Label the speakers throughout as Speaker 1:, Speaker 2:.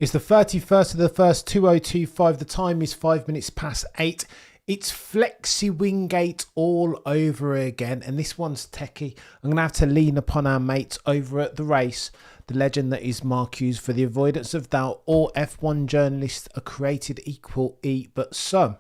Speaker 1: It's the 31st of the 1st, 2025. The time is 5 minutes past 8. It's Flexi Wingate all over again, and this one's techie. I'm going to have to lean upon our mates over at the race, the legend that is Mark Hughes. For the avoidance of doubt, all F1 journalists are created equal but some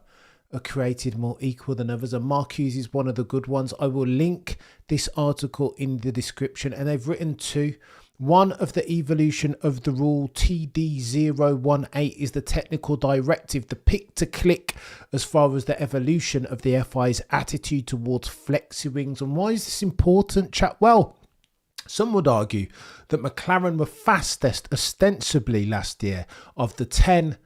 Speaker 1: are created more equal than others, and Mark Hughes is one of the good ones. I will link this article in the description, and they've written two. One of the evolution of the rule TD018 is the technical directive, the pick to click as far as the evolution of the FIA's attitude towards flexi wings. And why is this important, chat? Well, some would argue that McLaren were fastest ostensibly last year of the 10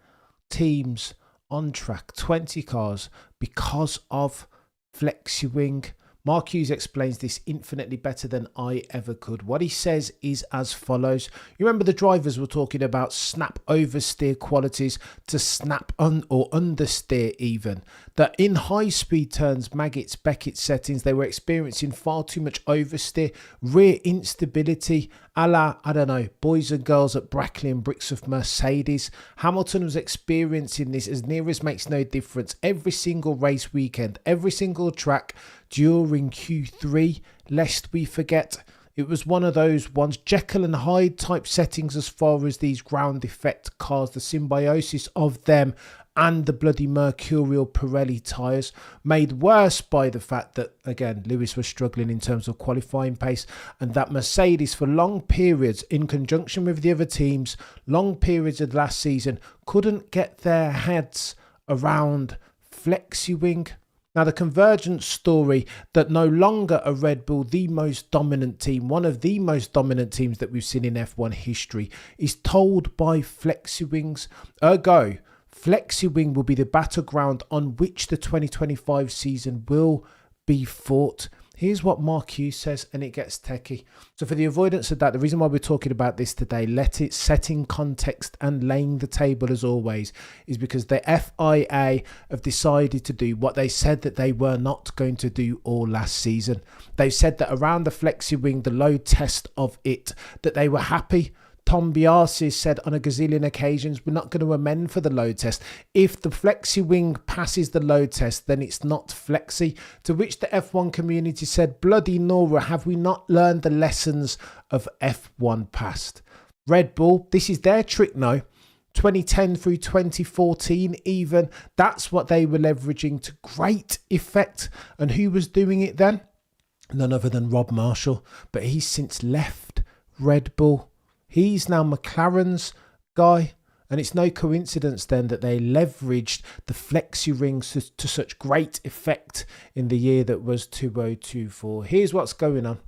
Speaker 1: teams on track, 20 cars, because of flexi wing. Mark Hughes explains this infinitely better than I ever could. What he says is as follows. You remember the drivers were talking about snap oversteer qualities to snap or understeer even. That in high speed turns, Maggott's, Beckett's settings, they were experiencing far too much oversteer, rear instability, a la, I don't know, boys and girls at Brackley and Bricks of Mercedes. Hamilton was experiencing this as near as makes no difference every single race weekend, every single track during Q3, lest we forget. It was one of those ones, Jekyll and Hyde type settings as far as these ground effect cars, the symbiosis of them and the bloody mercurial Pirelli tyres, made worse by the fact that, again, Lewis was struggling in terms of qualifying pace, and that Mercedes for long periods, in conjunction with the other teams, long periods of last season, couldn't get their heads around flexi wing. Now, the convergence story that no longer are Red Bull the most dominant team, one of the most dominant teams that we've seen in F1 history, is told by flexi wings. Ergo, flexi wing will be the battleground on which the 2025 season will be fought. Here's what Mark Hughes says, and it gets techie. So for the avoidance of that, the reason why we're talking about this today, setting context and laying the table as always, is because the FIA have decided to do what they said that they were not going to do all last season. They said that around the flexi wing, the load test of it, that they were happy. Tom Biasi said on a gazillion occasions, we're not going to amend for the load test. If the flexi wing passes the load test, then it's not flexi. To which the F1 community said, bloody Nora, have we not learned the lessons of F1 past? Red Bull, this is their trick now. 2010 through 2014 even, that's what they were leveraging to great effect. And who was doing it then? None other than Rob Marshall. But he's since left Red Bull. He's now McLaren's guy, and it's no coincidence then that they leveraged the flexi rings to such great effect in the year that was 2024. Here's what's going on.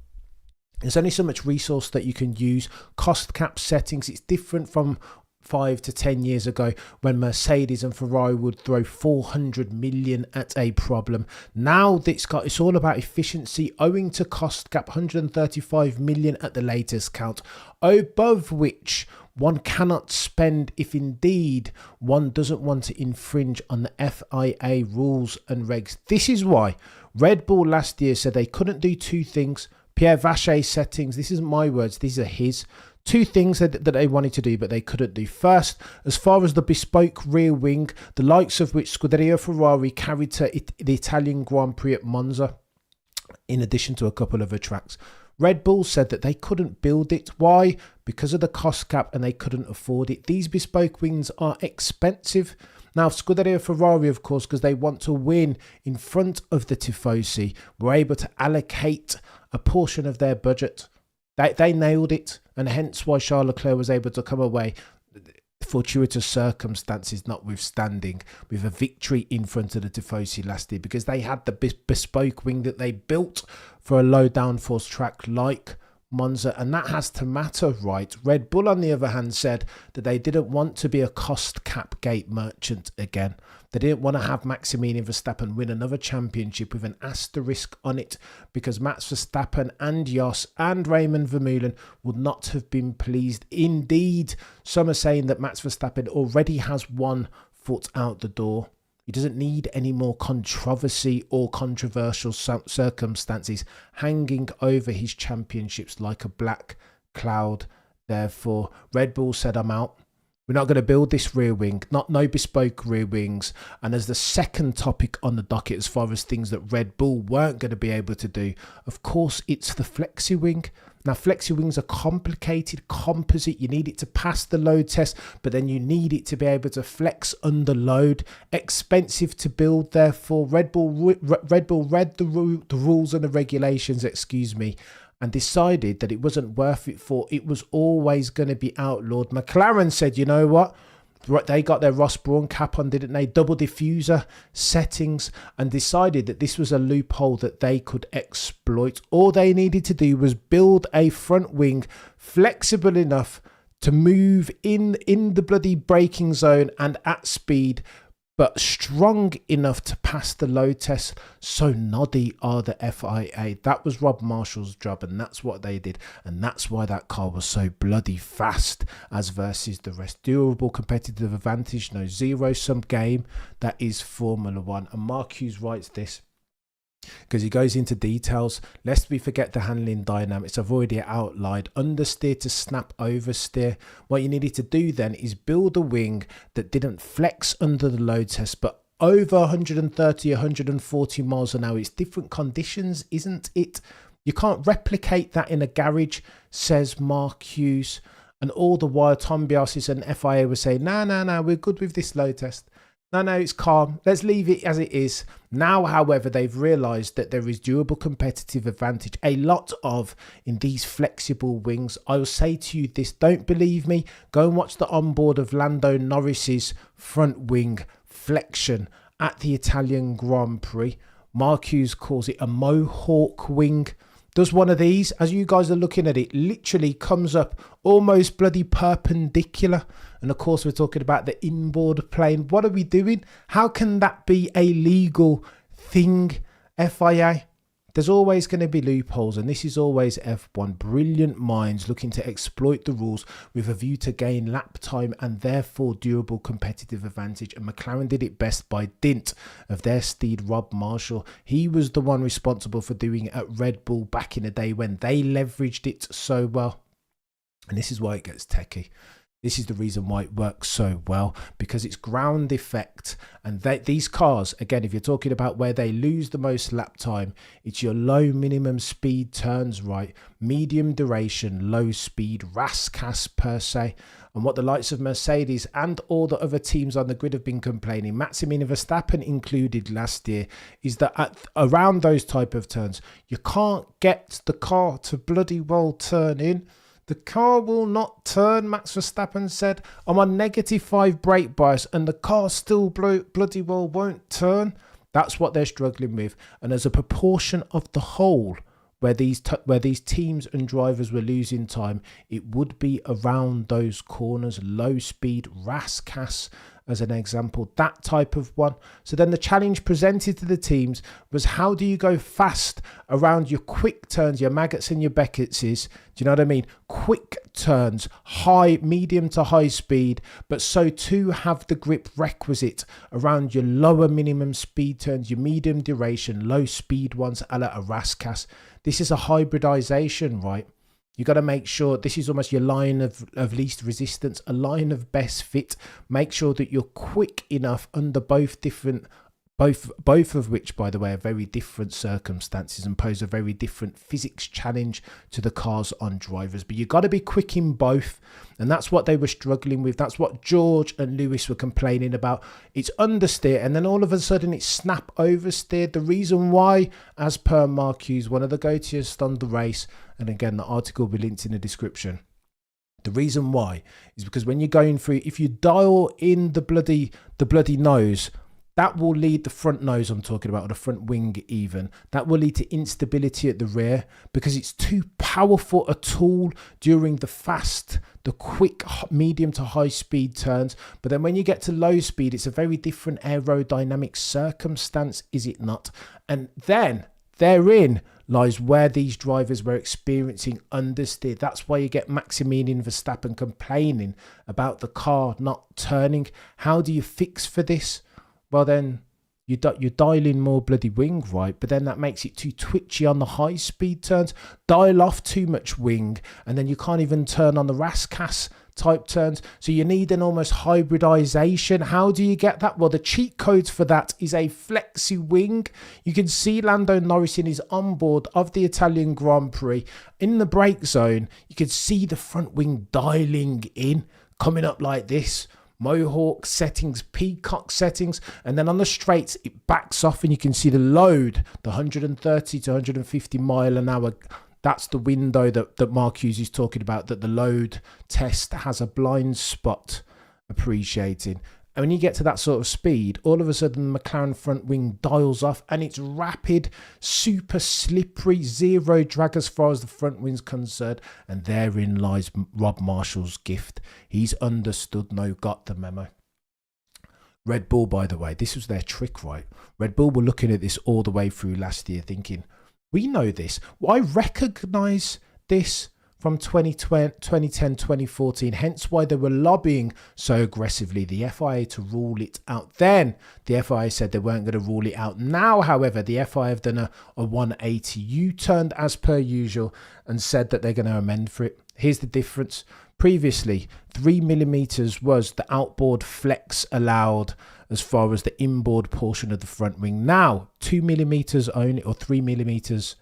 Speaker 1: There's only so much resource that you can use. Cost cap settings, it's different from 5 to 10 years ago when Mercedes and Ferrari would throw 400 million at a problem. Now it's all about efficiency owing to cost cap, 135 million at the latest count, above which one cannot spend if indeed one doesn't want to infringe on the FIA rules and regs. This is why Red Bull last year said they couldn't do two things. Pierre Vachet's settings, this isn't my words, these are his. Two things that they wanted to do, but they couldn't do. First, as far as the bespoke rear wing, the likes of which Scuderia Ferrari carried to the Italian Grand Prix at Monza, in addition to a couple of other tracks. Red Bull said that they couldn't build it. Why? Because of the cost cap, and they couldn't afford it. These bespoke wings are expensive. Now, Scuderia Ferrari, of course, because they want to win in front of the Tifosi, were able to allocate a portion of their budget. They nailed it, and hence why Charles Leclerc was able to come away, fortuitous circumstances notwithstanding, with a victory in front of the Tifosi last year, because they had the bespoke wing that they built for a low downforce track like Monza, and that has to matter, right? Red Bull, on the other hand, said that they didn't want to be a cost cap gate merchant again. They didn't want to have Maximilian Verstappen win another championship with an asterisk on it, because Max Verstappen and Jos and Raymond Vermeulen would not have been pleased. Indeed, some are saying that Max Verstappen already has one foot out the door. He doesn't need any more controversy or controversial circumstances hanging over his championships like a black cloud. Therefore, Red Bull said, I'm out. We're not going to build this rear wing, no bespoke rear wings. And as the second topic on the docket, as far as things that Red Bull weren't going to be able to do, of course, it's the Flexi wing. Now, Flexi wings are complicated, composite. You need it to pass the load test, but then you need it to be able to flex under load. Expensive to build, therefore. Red Bull read the rules and the regulations, and decided that it wasn't worth it for. It was always going to be outlawed. McLaren said, you know what? They got their Ross Brawn cap on, didn't they? Double diffuser settings, and decided that this was a loophole that they could exploit. All they needed to do was build a front wing flexible enough to move in the bloody braking zone and at speed, but strong enough to pass the load test. So noddy are the FIA. That was Rob Marshall's job, and that's what they did. And that's why that car was so bloody fast as versus the rest. Durable competitive advantage, no zero-sum game. That is Formula One. And Mark Hughes writes this, because he goes into details. Lest we forget the handling dynamics, I've already outlined understeer to snap oversteer. What you needed to do then is build a wing that didn't flex under the load test, but over 130, 140 miles an hour. It's different conditions, isn't it? You can't replicate that in a garage, says Mark Hughes. And all the while, Tom Biasis and FIA were saying, no, we're good with this load test. No, it's calm. Let's leave it as it is. Now, however, they've realised that there is durable competitive advantage, a lot of, in these flexible wings. I will say to you this, don't believe me, go and watch the onboard of Lando Norris's front wing flexion at the Italian Grand Prix. Mark Hughes calls it a Mohawk wing. Does one of these, as you guys are looking at it, literally comes up almost bloody perpendicular. And of course, we're talking about the inboard plane. What are we doing? How can that be a legal thing, FIA? There's always going to be loopholes, and this is always F1. Brilliant minds looking to exploit the rules with a view to gain lap time and therefore durable competitive advantage. And McLaren did it best by dint of their steed, Rob Marshall. He was the one responsible for doing it at Red Bull back in the day when they leveraged it so well. And this is why it gets techie. This is the reason why it works so well, because it's ground effect. And these cars, again, if you're talking about where they lose the most lap time, it's your low minimum speed turns right, medium duration, low speed, RASCAS per se. And what the likes of Mercedes and all the other teams on the grid have been complaining, Maximilian Verstappen included last year, is that around those type of turns, you can't get the car to bloody well turn in. The car will not turn, Max Verstappen said. I'm on -5 brake bias and the car still bloody well won't turn. That's what they're struggling with. And as a proportion of the whole, where these teams and drivers were losing time, it would be around those corners, low speed, RASCAS as an example, that type of one. So then the challenge presented to the teams was, how do you go fast around your quick turns, your Maggots and your Beckettses? Do you know what I mean? Quick turns, high, medium to high speed, but so too have the grip requisite around your lower minimum speed turns, your medium duration, low speed ones, a la RASCAS. This is a hybridization, right? You got to make sure this is almost your line of least resistance, a line of best fit. Make sure that you're quick enough under both of which, by the way, are very different circumstances and pose a very different physics challenge to the cars on drivers. But you got to be quick in both, and that's what they were struggling with. That's what George and Lewis were complaining about. It's understeer, and then all of a sudden it's snap oversteer. The reason why, as per Mark Hughes, one of the go-to's on the race, and again, the article will be linked in the description. The reason why is because when you're going through, if you dial in the bloody nose, that will lead the front nose I'm talking about, or the front wing even. That will lead to instability at the rear because it's too powerful a tool during the quick, medium to high speed turns. But then when you get to low speed, it's a very different aerodynamic circumstance, is it not? And then therein lies where these drivers were experiencing understeer. That's why you get Maximilian Verstappen complaining about the car not turning. How do you fix for this? Well, then you dial in more bloody wing, right? But then that makes it too twitchy on the high speed turns. Dial off too much wing, and then you can't even turn on the RASCAS type turns. So you need an almost hybridization. How do you get that? Well, the cheat codes for that is a flexi wing. You can see Lando Norris in his onboard of the Italian Grand Prix. In the brake zone, you can see the front wing dialing in, coming up like this. Mohawk settings, peacock settings, and then on the straights it backs off and you can see the load, the 130 to 150 mile an hour. That's the window that Mark Hughes is talking about, that the load test has a blind spot appreciating. And when you get to that sort of speed, all of a sudden the McLaren front wing dials off and it's rapid, super slippery, zero drag as far as the front wing's concerned. And therein lies Rob Marshall's gift. He's understood, got the memo. Red Bull, by the way, this was their trick, right? Red Bull were looking at this all the way through last year thinking, we know this. Well, I recognise this from 2010, 2014, hence why they were lobbying so aggressively the FIA to rule it out then. The FIA said they weren't going to rule it out. Now, however, the FIA have done a 180 U-turned as per usual and said that they're going to amend for it. Here's the difference. Previously, 3mm was the outboard flex allowed as far as the inboard portion of the front wing. Now, 2mm only, or 3mm.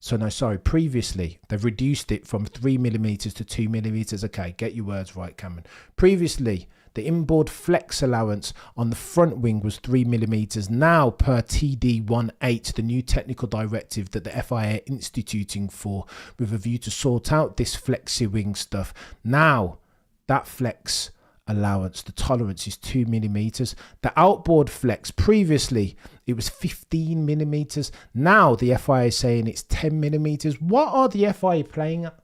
Speaker 1: So no, sorry, previously they've reduced it from 3mm to 2mm. Okay, get your words right, Cameron. Previously, the inboard flex allowance on the front wing was 3mm. Now, per TD18, the new technical directive that the FIA are instituting for with a view to sort out this flexi wing stuff. Now, that flex allowance, the tolerance is 2mm. The outboard flex, previously it was 15mm. Now the FIA is saying it's 10mm. What are the FIA playing at?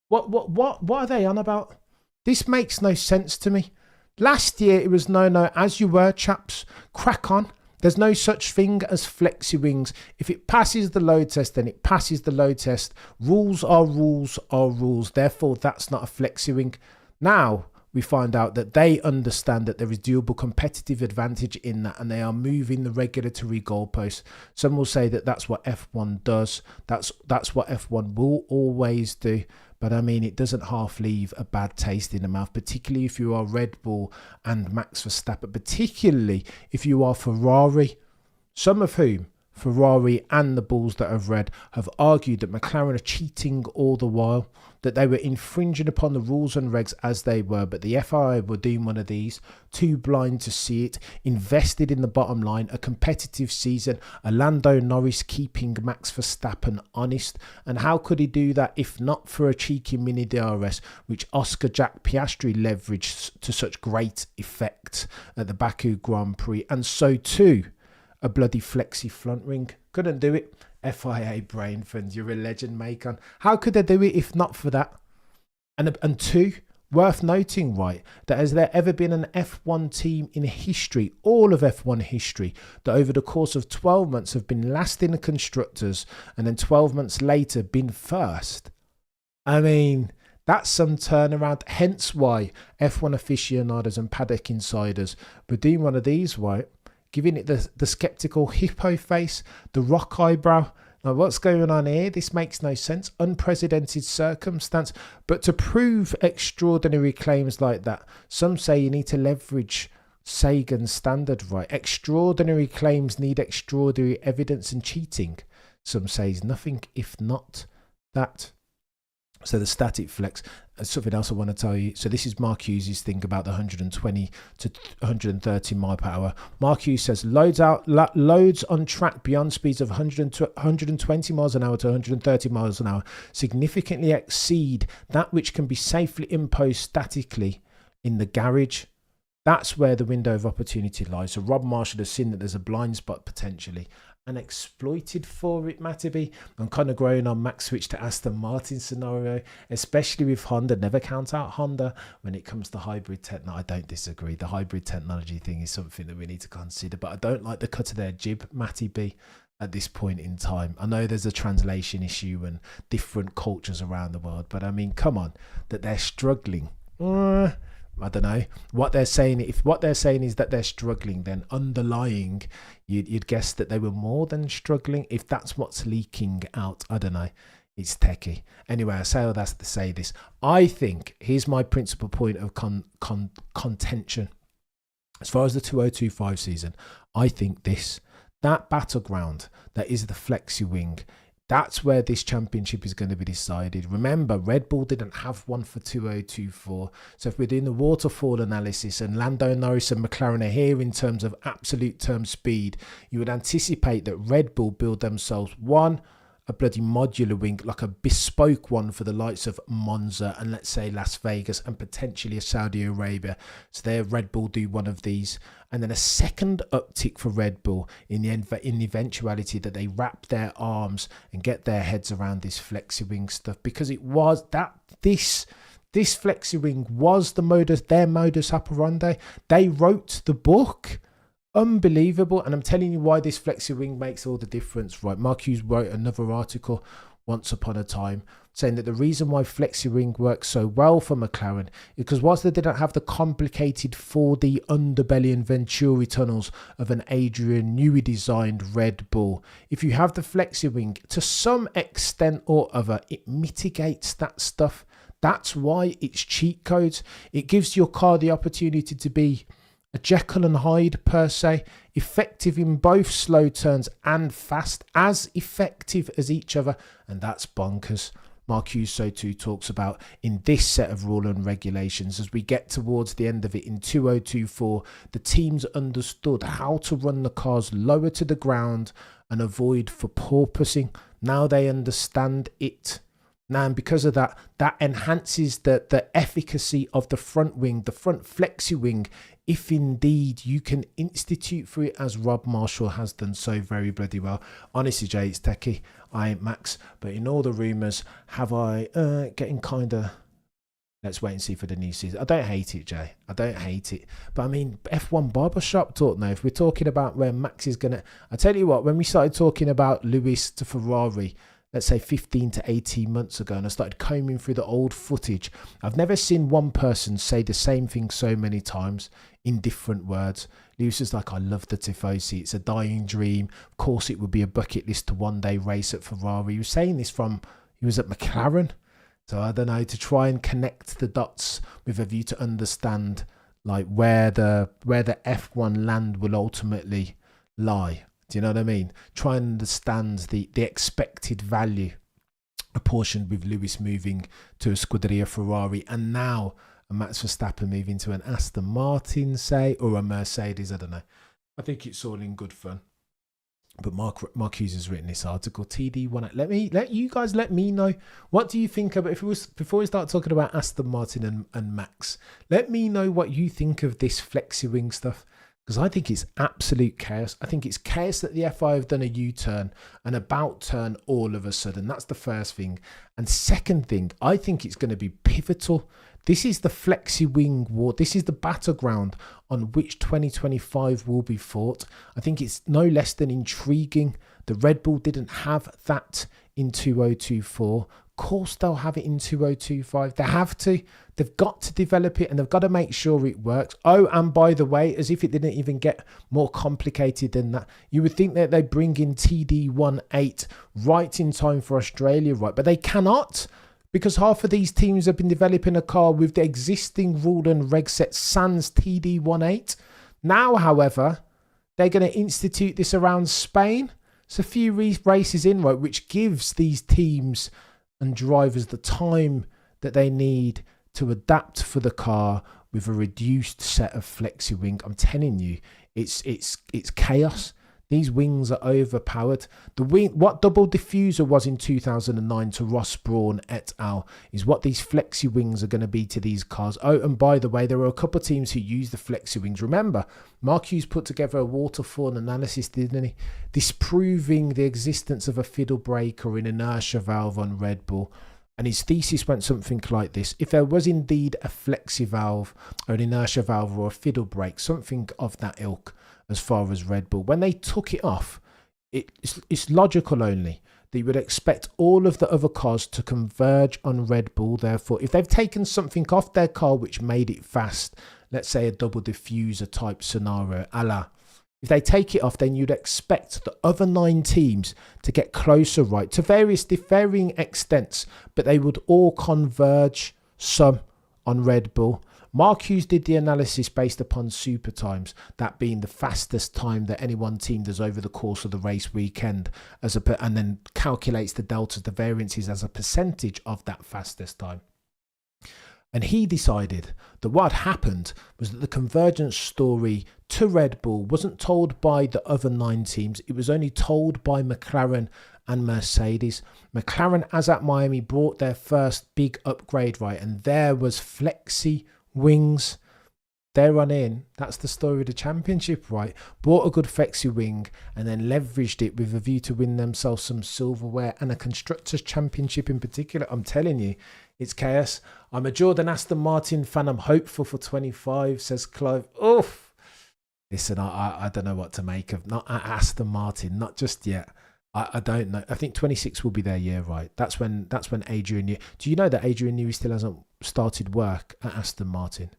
Speaker 1: What are they on about? This makes no sense to me. Last year it was no, as you were, chaps, crack on. There's no such thing as flexi wings. If it passes the load test, then it passes the load test. Rules are rules are rules. Therefore, that's not a flexi wing. Now we find out that they understand that there is durable competitive advantage in that, and they are moving the regulatory goalposts. Some will say that that's what F1 does. That's what F1 will always do. But I mean, it doesn't half leave a bad taste in the mouth, particularly if you are Red Bull and Max Verstappen, particularly if you are Ferrari, some of whom, Ferrari and the Bulls that I've read, have argued that McLaren are cheating all the while, that they were infringing upon the rules and regs as they were, but the FIA were doing one of these, too blind to see it, invested in the bottom line, a competitive season, a Lando Norris keeping Max Verstappen honest. And how could he do that if not for a cheeky mini DRS, which Oscar Jack Piastri leveraged to such great effect at the Baku Grand Prix, and so too a bloody flexi front wing. Couldn't do it. FIA brain funds, you're a legend, Macon. How could they do it if not for that? And two, worth noting, right, that has there ever been an F1 team in history, all of F1 history, that over the course of 12 months have been last in the constructors and then 12 months later been first? I mean, that's some turnaround. Hence why F1 aficionados and paddock insiders were doing one of these, right? Giving it the skeptical hippo face, the rock eyebrow. Now, what's going on here? This makes no sense. Unprecedented circumstance. But to prove extraordinary claims like that, some say you need to leverage Sagan's standard, right? Extraordinary claims need extraordinary evidence, and cheating, some say, is nothing if not that. So the static flex, something else I want to tell you. So this is Mark Hughes' thing about the 120 to 130 mile per hour. Mark Hughes says loads on track beyond speeds of 120 miles an hour to 130 miles an hour significantly exceed that which can be safely imposed statically in the garage. That's where the window of opportunity lies. So Rob Marshall has seen that there's a blind spot potentially and exploited for it, Mataby. I'm kind of growing on Max switch to Aston Martin scenario, especially with Honda. Never count out Honda when it comes to hybrid technology. I don't disagree. The hybrid technology thing is something that we need to consider, but I don't like the cut of their jib, Matty B, at this point in time. I know there's a translation issue and different cultures around the world, but I mean, come on, that they're struggling. I don't know what they're saying. If what they're saying is that they're struggling, then underlying, you'd guess that they were more than struggling. If that's what's leaking out, I don't know. It's techie. Anyway, I say all that to say this. I think, here's my principal point of contention. As far as the 2025 season, I think that battleground that is the Flexi wing, that's where this championship is going to be decided. Remember, Red Bull didn't have one for 2024. So if we're doing the waterfall analysis and Lando Norris and McLaren are here in terms of absolute term speed, you would anticipate that Red Bull build themselves a bloody modular wing, like a bespoke one for the likes of Monza and let's say Las Vegas and potentially a Saudi Arabia. So there, Red Bull do one of these, and then a second uptick for Red Bull in the eventuality that they wrap their arms and get their heads around this Flexi wing stuff, because it was that this Flexi wing was their modus operandi. They wrote the book. Unbelievable. And I'm telling you why this Flexi wing makes all the difference, right? Mark Hughes wrote another article once upon a time saying that the reason why Flexi wing works so well for McLaren is because whilst they didn't have the complicated 4D underbelly and Venturi tunnels of an Adrian Newey designed Red Bull, if you have the Flexi wing, to some extent or other, it mitigates that stuff. That's why it's cheat codes. It gives your car the opportunity to be a Jekyll and Hyde per se, effective in both slow turns and fast, as effective as each other, and that's bonkers. Mark Hughes so too talks about in this set of rule and regulations, as we get towards the end of it in 2024, the teams understood how to run the cars lower to the ground and avoid for porpoising. Now they understand it. Now, and because of that, that enhances the efficacy of the front wing, the front Flexi wing, if indeed you can institute for it, as Rob Marshall has done so very bloody well. Honestly, Jay, it's techie. I ain't Max, but in all the rumours, have I getting kind of... Let's wait and see for the new season. I don't hate it, Jay. I don't hate it. But I mean, F1 barbershop talk now. If we're talking about where Max is going to... I tell you what, when we started talking about Lewis to Ferrari, let's say 15 to 18 months ago, and I started combing through the old footage, I've never seen one person say the same thing so many times in different words. Lewis is like, I love the Tifosi. It's a dying dream. Of course, it would be a bucket list to one day race at Ferrari. He was saying this he was at McLaren. So I don't know, to try and connect the dots with a view to understand like where the F1 land will ultimately lie. Do you know what I mean? Try and understand the expected value apportioned with Lewis moving to a Scuderia Ferrari, and now a Max Verstappen moving to an Aston Martin, say, or a Mercedes. I don't know. I think it's all in good fun. But Mark Hughes has written this article, TD1. Let me know, what do you think about, before we start talking about Aston Martin and Max, let me know what you think of this Flexi wing stuff. Because I think it's absolute chaos. I think it's chaos that the FIA have done a U-turn, an about turn all of a sudden. That's the first thing. And second thing, I think it's going to be pivotal. This is the Flexi wing war. This is the battleground on which 2025 will be fought. I think it's no less than intriguing. The Red Bull didn't have that in 2024. Of course they'll have it in 2025. They have to. They've got to develop it, and they've got to make sure it works. Oh, and by the way, as if it didn't even get more complicated than that, you would think that they bring in TD18 right in time for Australia, right? But they cannot, because half of these teams have been developing a car with the existing rule and reg set sans TD18. Now, however, they're going to institute this around Spain. It's a few races in, right, which gives these teams and drivers the time that they need to adapt for the car with a reduced set of Flexi wing. I'm telling you, it's chaos. These wings are overpowered. What double diffuser was in 2009 to Ross Brawn et al. Is what these Flexi wings are going to be to these cars. Oh, and by the way, there were a couple of teams who used the Flexi wings. Remember, Mark Hughes put together a waterfall analysis, didn't he? Disproving the existence of a fiddle brake or an inertia valve on Red Bull. And his thesis went something like this. If there was indeed a Flexi valve or an inertia valve or a fiddle brake, something of that ilk, as far as Red Bull, when they took it off, it's logical only that you would expect all of the other cars to converge on Red Bull. Therefore, if they've taken something off their car which made it fast, let's say a double diffuser type scenario, If they take it off, then you'd expect the other 9 teams to get closer, right, to varying extents, but they would all converge some on Red Bull. Mark Hughes did the analysis based upon super times, that being the fastest time that any one team does over the course of the race weekend, and then calculates the deltas, the variances, as a percentage of that fastest time. And he decided that what happened was that the convergence story to Red Bull wasn't told by the other 9 teams. It was only told by McLaren and Mercedes. McLaren, as at Miami, brought their first big upgrade, right? And there was Flexi wings. They're on in. That's the story of the championship, right? Bought a good Flexi wing and then leveraged it with a view to win themselves some silverware and a Constructors' Championship in particular. I'm telling you, it's chaos. I'm a Jordan Aston Martin fan. I'm hopeful for 25, says Clive. Oof. Listen, I don't know what to make of not Aston Martin, not just yet. I don't know. I think 26 will be their year, right? That's when Adrian Newey. Do you know that Adrian Newey still hasn't started work at Aston Martin?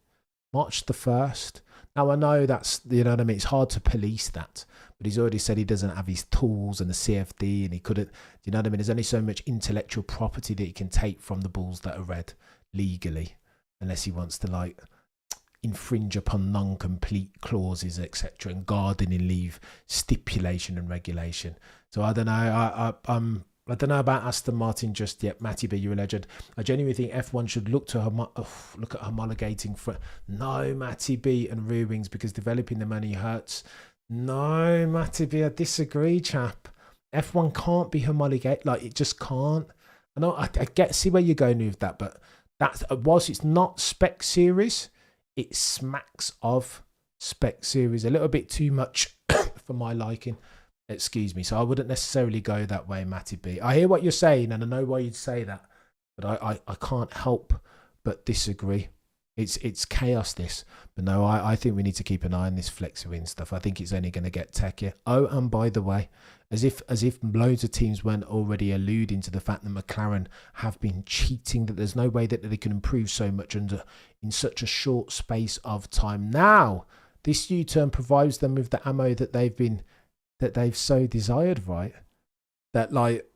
Speaker 1: March the 1st. Now I know that's, you know what I mean, it's hard to police that, but he's already said he doesn't have his tools and the CFD, and he couldn't, you know what I mean, there's only so much intellectual property that he can take from the balls that are red legally, unless he wants to like infringe upon non-complete clauses, etc., and gardening leave stipulation and regulation. So I don't know. I don't know about Aston Martin just yet. Matty B, you're a legend. I genuinely think F1 should look at homologating for Matty B and rear wings, because developing them only hurts. No, Matty B, I disagree, chap. F1 can't be homologated. Like, it just can't. I know. I see where you're going with that, but that's, whilst it's not spec series, it smacks of spec series a little bit too much for my liking. Excuse me. So I wouldn't necessarily go that way, Matty B. I hear what you're saying, and I know why you'd say that, but I can't help but disagree. It's chaos, this. But no, I think we need to keep an eye on this FlexiWin stuff. I think it's only going to get techier. Oh, and by the way, as if loads of teams weren't already alluding to the fact that McLaren have been cheating, that there's no way that they can improve so much in such a short space of time. Now, this U-turn provides them with the ammo that they've so desired, right? That like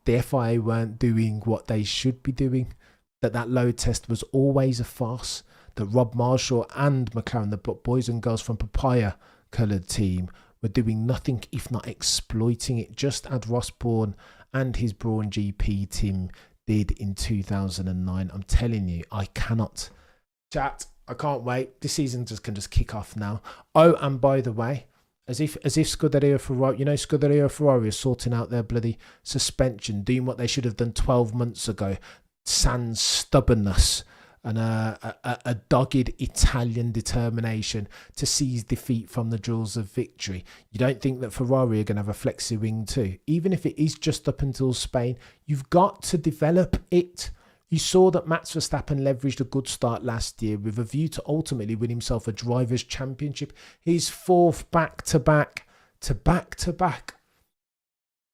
Speaker 1: the FIA weren't doing what they should be doing, that load test was always a farce, that Rob Marshall and McLaren, the boys and girls from Papaya coloured team, were doing nothing if not exploiting it, just as Ross Bourne and his Brawn GP team did in 2009. I'm telling you, I cannot. Chat, I can't wait. This season can just kick off now. Oh, and by the way, as if Scuderia Ferrari, you know, Scuderia Ferrari are sorting out their bloody suspension, doing what they should have done 12 months ago, sans stubbornness and a dogged Italian determination to seize defeat from the jaws of victory. You don't think that Ferrari are going to have a Flexi wing too? Even if it is just up until Spain, you've got to develop it. You saw that Max Verstappen leveraged a good start last year with a view to ultimately win himself a Drivers' Championship, his 4th back-to-back.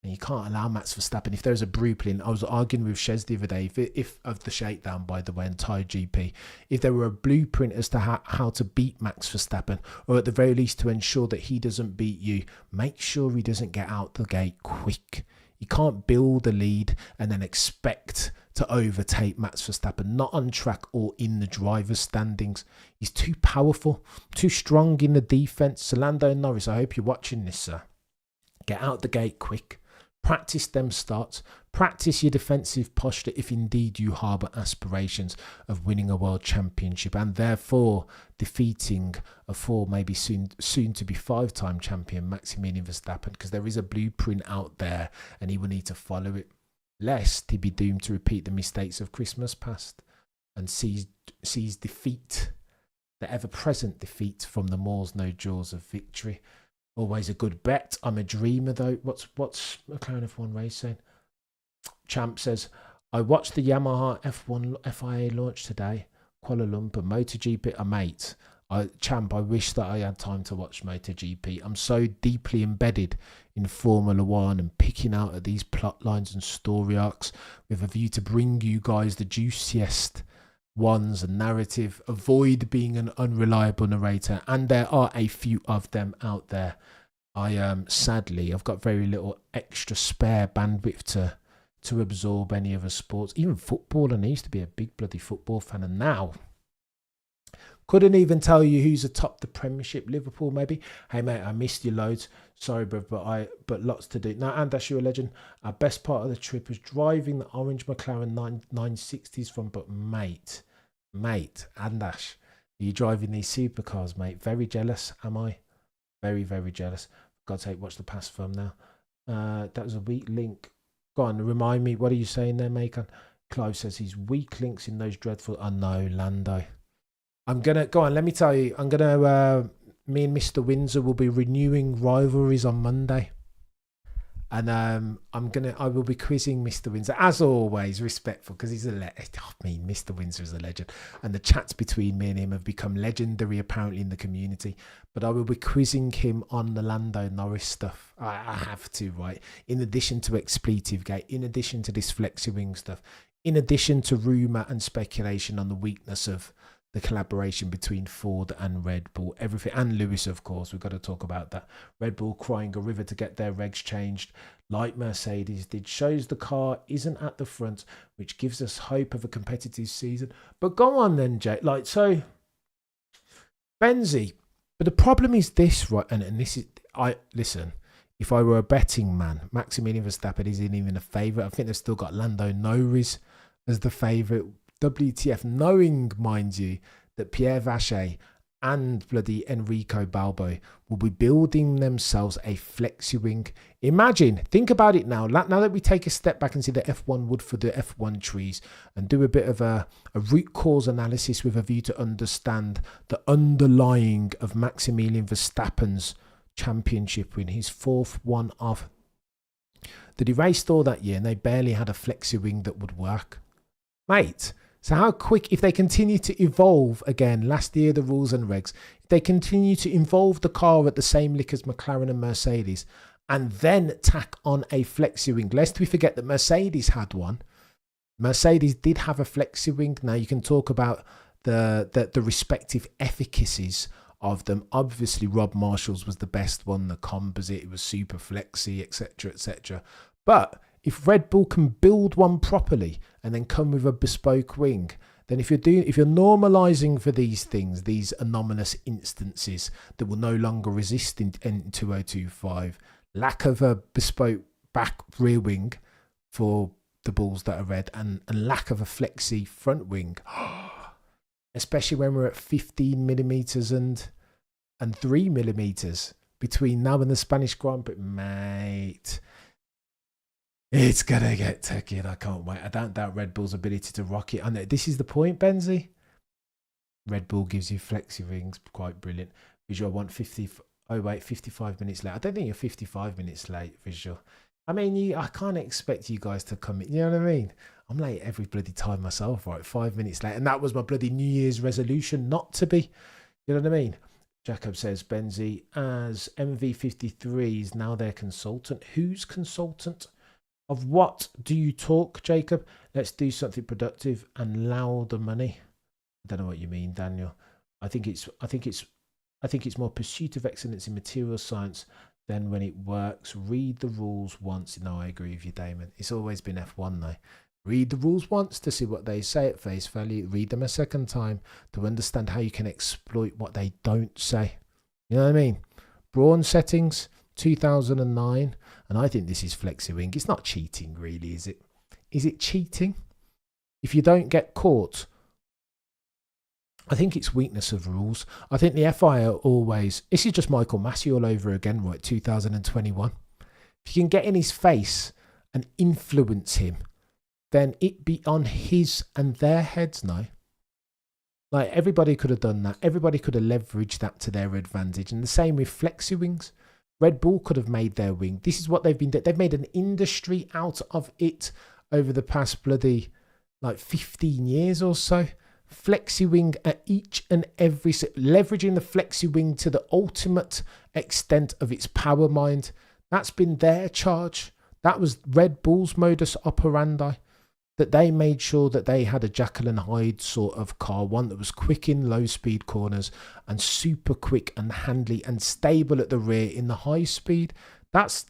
Speaker 1: And you can't allow Max Verstappen. If there's a blueprint, I was arguing with Shez the other day, if of the shakedown, by the way, and Thai GP, if there were a blueprint as to how to beat Max Verstappen, or at the very least to ensure that he doesn't beat you, make sure he doesn't get out the gate quick. You can't build a lead and then expect to overtake Max Verstappen, not on track or in the driver's standings. He's too powerful, too strong in the defence. So Lando Norris, I hope you're watching this, sir. Get out the gate quick. Practice them starts. Practice your defensive posture if indeed you harbour aspirations of winning a world championship and therefore defeating a 4, maybe soon to be 5-time champion Maximilian Verstappen, because there is a blueprint out there and he will need to follow it, lest he be doomed to repeat the mistakes of Christmas past and seize defeat, the ever-present defeat from the Moors no jaws of victory. Always a good bet. I'm a dreamer though. What's McLaren F1 racing? Champ says, I watched the Yamaha F1 FIA launch today. Kuala Lumpur MotoGP. Mate, Champ, I wish that I had time to watch MotoGP. I'm so deeply embedded in Formula One and picking out at these plot lines and story arcs with a view to bring you guys the juiciest ones and narrative. Avoid being an unreliable narrator, and there are a few of them out there. Sadly, I've got very little extra spare bandwidth to absorb any other sports, even football. And I used to be a big bloody football fan, and now couldn't even tell you who's atop the Premiership. Liverpool, maybe. Hey mate, I missed you loads. Sorry, bro, but lots to do. Now, Andash, you're a legend. Our best part of the trip was driving the orange McLaren 960s from. But mate, Andash, are you driving these supercars, mate? Very jealous, am I? Very, very jealous. For God's sake, watch the pass film now. That was a weak link. Go on, remind me. What are you saying there, Macon? Clive says he's weak links in those dreadful. Oh no, Lando. I'm gonna go on. Let me tell you. I'm gonna. Me and Mr. Windsor will be renewing rivalries on Monday, and I will be quizzing Mr. Windsor as always, respectful, because he's a Mr. Windsor is a legend, and the chats between me and him have become legendary apparently in the community. But I will be quizzing him on the Lando Norris stuff. I have to, right? In addition to Expletive Gate, in addition to this Flexi Wing stuff, in addition to rumour and speculation on the weakness of the collaboration between Ford and Red Bull, everything, and Lewis, of course, we've got to talk about that. Red Bull crying a river to get their regs changed, like Mercedes did, shows the car isn't at the front, which gives us hope of a competitive season. But go on then, Jay. So, Benzi, but the problem is this, right? And this is, listen, if I were a betting man, Maximilian Verstappen isn't even a favourite. I think they've still got Lando Norris as the favourite. WTF, knowing, mind you, that Pierre Vacher and bloody Enrico Balbo will be building themselves a Flexi Wing. Imagine, think about it now. Now that we take a step back and see the F1 wood for the F1 trees and do a bit of a root cause analysis with a view to understand the underlying of Maximilian Verstappen's championship win, his fourth one of. That he raced all that year and they barely had a Flexi Wing that would work. Mate, so how quick, if they continue to evolve again, last year the rules and regs, if they continue to evolve the car at the same lick as McLaren and Mercedes, and then tack on a Flexi Wing, lest we forget that Mercedes had one. Mercedes did have a Flexi Wing. Now you can talk about the respective efficacies of them. Obviously, Rob Marshall's was the best one, the composite, it was super flexy, etc., etc. But if Red Bull can build one properly and then come with a bespoke wing, then if you're normalizing for these things, these anomalous instances that will no longer resist in 2025, lack of a bespoke back rear wing for the balls that are red, and lack of a flexi front wing, especially when we're at 15 millimeters and 3 millimeters between now and the Spanish Grand Prix, mate. It's going to get techie and I can't wait. I don't doubt Red Bull's ability to rock it. I know this is the point, Benzi. Red Bull gives you Flexi Wings, quite brilliant. Visual, I want 55 minutes late. I don't think you're 55 minutes late, Visual. I mean, I can't expect you guys to come in. You know what I mean? I'm late every bloody time myself, right? 5 minutes late. And that was my bloody New Year's resolution not to be. You know what I mean? Jacob says, Benzi, as MV53 is now their consultant. Who's consultant? Of what do you talk, Jacob? Let's do something productive and allow the money. I don't know what you mean, Daniel. I think it's more pursuit of excellence in material science than when it works. Read the rules once. No, I agree with you, Damon. It's always been F1 though. Read the rules once to see what they say at face value. Read them a second time to understand how you can exploit what they don't say. You know what I mean? Brawn settings, 2009. And I think this is Flexi Wing. It's not cheating, really, is it? Is it cheating? If you don't get caught, I think it's weakness of rules. I think the FIA always... This is just Michael Massey all over again, right? 2021. If you can get in his face and influence him, then it be on his and their heads now. Like, everybody could have done that. Everybody could have leveraged that to their advantage. And the same with Flexi Wings. Red Bull could have made their wing. This is what they've been doing. They've made an industry out of it over the past bloody 15 years or so. Flexi Wing at each and every... Leveraging the Flexi Wing to the ultimate extent of its power mind. That's been their charge. That was Red Bull's modus operandi. that they made sure that they had a Jekyll and Hyde sort of car, one that was quick in low speed corners and super quick and handy and stable at the rear in the high speed. That's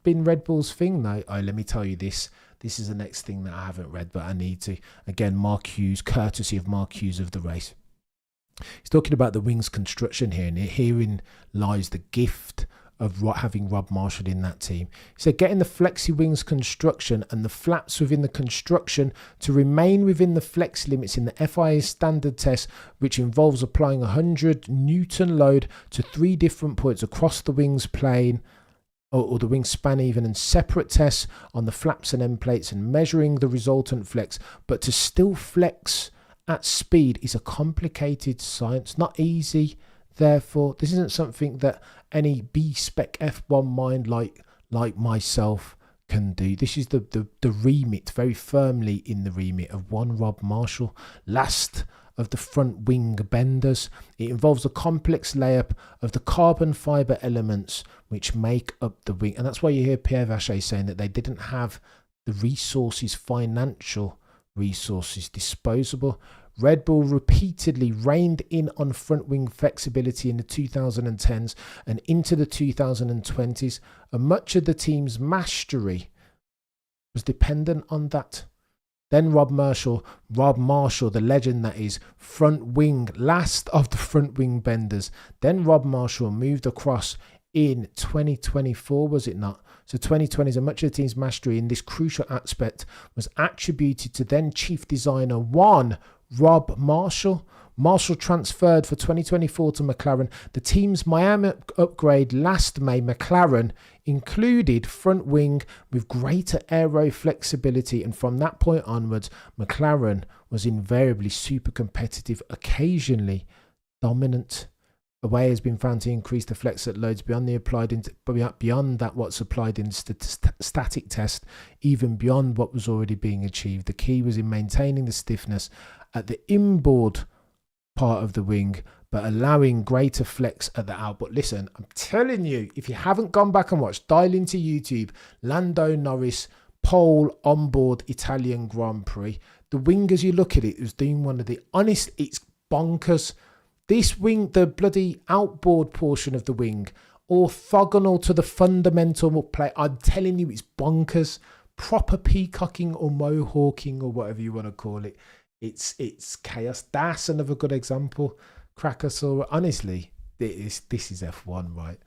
Speaker 1: been Red Bull's thing though. Oh, let me tell you this. This is the next thing that I haven't read, but I need to. Again, Mark Hughes, courtesy of Mark Hughes of the race. He's talking about the wings construction here, and herein lies the gift of having Rob Marshall in that team. He said getting the Flexi wings construction and the flaps within the construction to remain within the flex limits in the FIA standard test, which involves applying 100 Newton load to 3 different points across the wings plane or the wing span even, and separate tests on the flaps and end plates and measuring the resultant flex. But to still flex at speed is a complicated science, not easy. Therefore, this isn't something that any B-spec F1 mind like myself can do. This is the remit, very firmly in the remit of one Rob Marshall, last of the front wing benders. It involves a complex layup of the carbon fibre elements which make up the wing. And that's why you hear Pierre Vacher saying that they didn't have the resources, financial resources, disposable. Red Bull repeatedly reined in on front wing flexibility in the 2010s and into the 2020s, and much of the team's mastery was dependent on that. Then Rob Marshall, the legend that is, front wing, last of the front wing benders. Then Rob Marshall moved across in 2024, was it not? So 2020, so much of the team's mastery in this crucial aspect was attributed to then chief designer one Rob Marshall. Marshall transferred for 2024 to McLaren. The team's Miami upgrade last May, McLaren, included front wing with greater aero flexibility, and from that point onwards, McLaren was invariably super competitive, occasionally dominant. A way has been found to increase the flex at loads beyond what's applied in static test, even beyond what was already being achieved. The key was in maintaining the stiffness at the inboard part of the wing, but allowing greater flex at the outboard. Listen, I'm telling you, if you haven't gone back and watched, dial into YouTube, Lando Norris pole onboard Italian Grand Prix. The wing, as you look at it, was doing one of the honest, it's bonkers. This wing, the bloody outboard portion of the wing, orthogonal to the fundamental play. I'm telling you, it's bonkers. Proper peacocking or mohawking or whatever you want to call it. It's chaos. That's another good example. Krakatoa. Honestly, this is F1, right?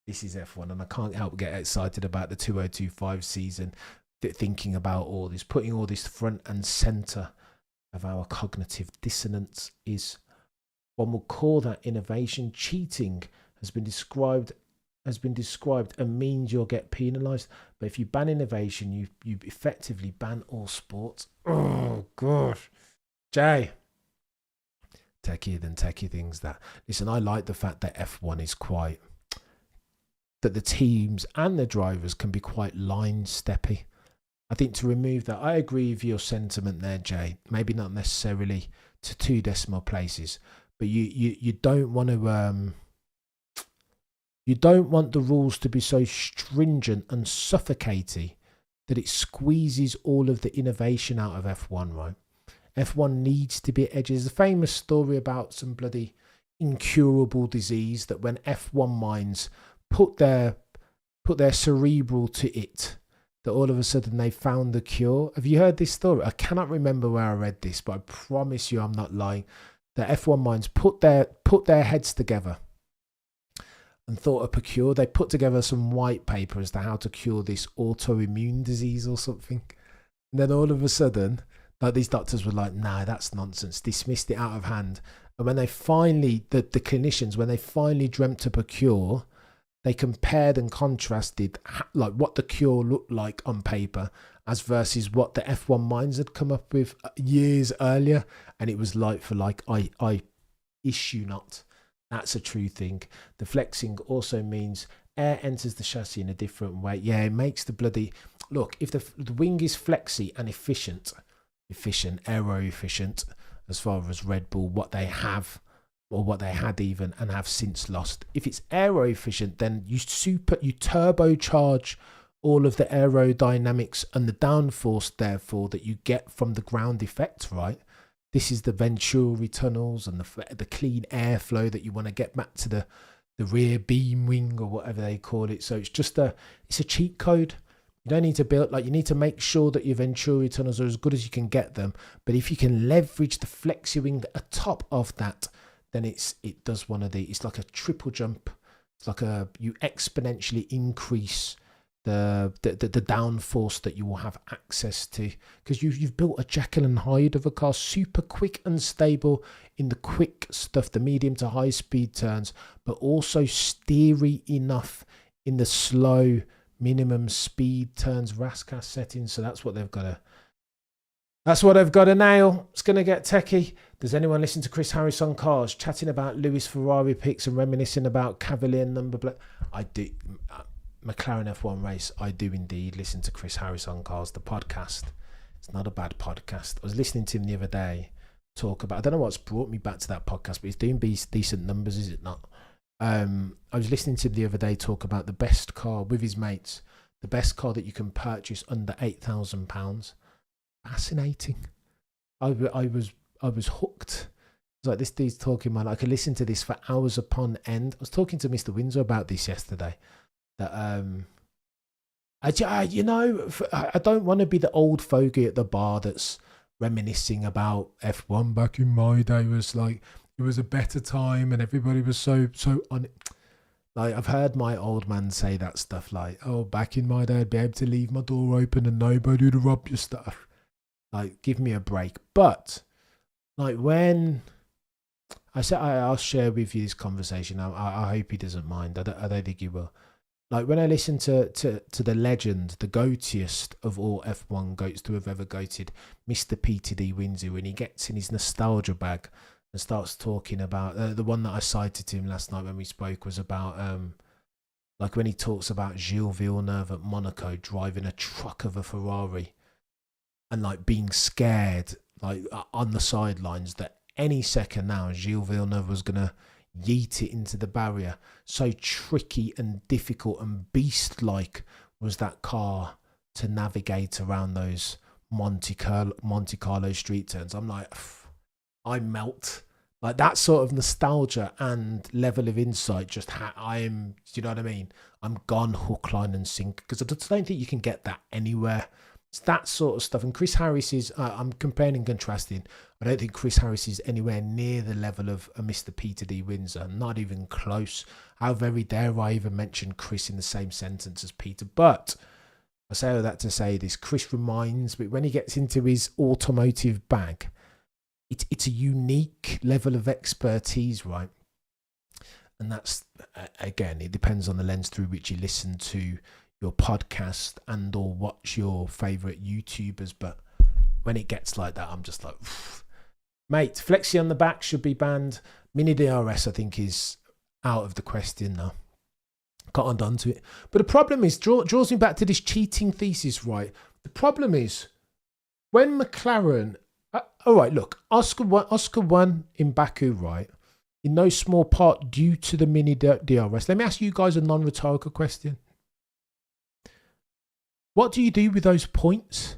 Speaker 1: This is F1, and I can't help but get excited about the 2025 season. Thinking about all this, putting all this front and center of our cognitive dissonance is. One will call that innovation. Cheating has been described and means you'll get penalised. But if you ban innovation, you effectively ban all sports. Oh gosh, Jay. Techier than techie things. That listen, I like the fact that F1 is quite, that the teams and the drivers can be quite line steppy. I think to remove that, I agree with your sentiment there, Jay. Maybe not necessarily to 2 decimal places. But you don't want to you don't want the rules to be so stringent and suffocating that it squeezes all of the innovation out of F1, right? F1 needs to be at edges. There's a famous story about some bloody incurable disease that when F1 minds put their cerebral to it, that all of a sudden they found the cure. Have you heard this story? I cannot remember where I read this, but I promise you I'm not lying. The F1 minds put their heads together and thought up a cure. They put together some white paper as to how to cure this autoimmune disease or something. And then all of a sudden, like, these doctors were like, nah, that's nonsense, dismissed it out of hand. And when they finally, the clinicians, when they finally dreamt up a cure, they compared and contrasted like what the cure looked like on paper as versus what the F1 minds had come up with years earlier. And it was like for like, I issue not. That's a true thing. The flexing also means air enters the chassis in a different way. Yeah, it makes the bloody... Look, if the wing is flexy and efficient, aero efficient, as far as Red Bull, what they have, or what they had even, and have since lost. If it's aero efficient, then you turbocharge all of the aerodynamics and the downforce, therefore, that you get from the ground effect, right? This is the Venturi tunnels and the clean airflow that you want to get back to the rear beam wing or whatever they call it. So it's a cheat code. You don't need to build, like, you need to make sure that your Venturi tunnels are as good as you can get them. But if you can leverage the Flexi wing atop of that, then it does one of the, it's like a triple jump. It's like you exponentially increase the downforce that you will have access to, because you've built a Jekyll and Hyde of a car, super quick and stable in the quick stuff, the medium to high speed turns, but also steery enough in the slow minimum speed turns RASCAS settings. So that's what they've got to nail. It's going to get techie. Does anyone listen to Chris Harris on cars, chatting about Lewis Ferrari picks and reminiscing about Cavalier number black? I do. McLaren F1 race, I do indeed listen to Chris Harris on cars, the podcast. It's not a bad podcast. I was listening to him the other day talk about, I don't know what's brought me back to that podcast, but he's doing decent numbers, is it not? I was listening to him the other day talk about the best car with his mates, the best car that you can purchase under £8,000. Fascinating. I was hooked. It's like, this dude's talking, man. I could listen to this for hours upon end. I was talking to Mr. Windsor about this yesterday. That I don't want to be the old fogey at the bar that's reminiscing about F1 back in my day. Was like, it was a better time and everybody was so on it. Like, I've heard my old man say that stuff, like, oh, back in my day I'd be able to leave my door open and nobody would rob your stuff. Like, give me a break. But like, when I said I'll share with you this conversation, I hope he doesn't mind. I don't think he will. Like, when I listen to the legend, the goatiest of all F1 goats to have ever goated, Mr. Peter D. Windsor, when he gets in his nostalgia bag and starts talking about the one that I cited to him last night when we spoke was about like when he talks about Gilles Villeneuve at Monaco driving a truck of a Ferrari and like being scared, like on the sidelines, that any second now Gilles Villeneuve was gonna yeet it into the barrier. So tricky and difficult and beast-like was that car to navigate around those Monte Carlo street turns. I'm like, I melt. Like, that sort of nostalgia and level of insight, just I'm, you know what I mean? I'm gone hook, line and sinker, because I don't think you can get that anywhere. It's that sort of stuff. And Chris Harris is, I'm comparing and contrasting. I don't think Chris Harris is anywhere near the level of Mr. Peter D. Windsor, not even close. How very dare I even mention Chris in the same sentence as Peter? But I say all that to say this. Chris reminds me, when he gets into his automotive bag, it's a unique level of expertise, right? And that's, again, it depends on the lens through which you listen to your podcast and or watch your favourite YouTubers. But when it gets like that, I'm just like, mate, Flexi on the back should be banned. Mini DRS, I think, is out of the question now. Got on to it. But the problem is, draws me back to this cheating thesis, right? The problem is, when McLaren, all right, look, Oscar won in Baku, right? In no small part due to the mini DRS. Let me ask you guys a non-rhetorical question. What do you do with those points?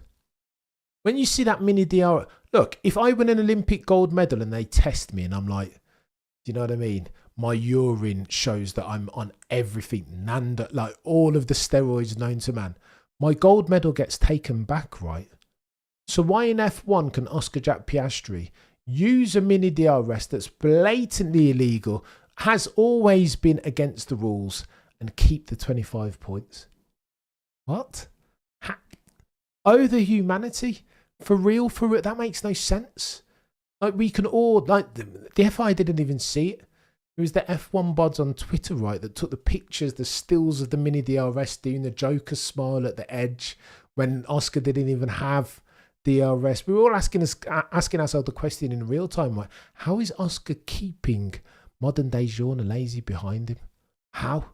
Speaker 1: When you see that mini DRS, look, if I win an Olympic gold medal and they test me and I'm like, do you know what I mean? My urine shows that I'm on everything, Nanda, like all of the steroids known to man. My gold medal gets taken back, right? So why in F1 can Oscar Jack Piastri use a mini DRS that's blatantly illegal, has always been against the rules, and keep the 25 points? What? Oh, the humanity? For real? That makes no sense. Like, we can all, like, the FIA didn't even see it. It was the F1 bods on Twitter, right, that took the pictures, the stills of the mini DRS doing the Joker smile at the edge when Oscar didn't even have DRS. We were all asking ourselves the question in real time, like, how is Oscar keeping modern day Jean Alesi behind him? How?